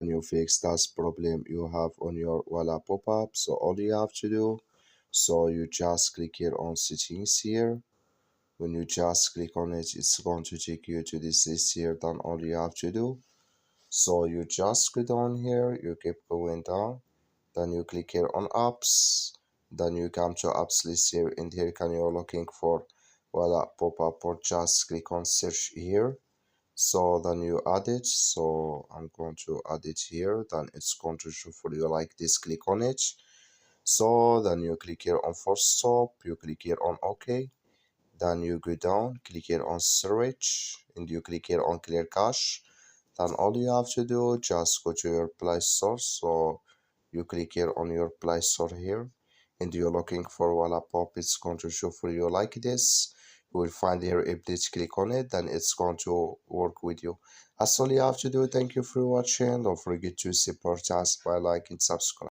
you fix that problem you have on your Wallapop app. So all you have to do, so you just click here on settings here. When you just click on it, it's going to take you to this list here. Then all you have to do, so you just go down here, you keep going down, then you click here on apps, then you come to apps list here, and here can you're looking for Wallapop app, or just click on search here. So then you add it, so I'm going to add it here, then it's going to show for you like this. Click on it, so then you click here on force stop, you click here on OK, then you go down, click here on storage, and you click here on clear cache. Then all you have to do, just go to your Play Store, so you click here on your Play Store here, and you're looking for Wallapop. It's going to show for you like this. You will find here update, click on it, then it's going to work with you. That's all you have to do. Thank you for watching. Don't forget to support us by liking, subscribe.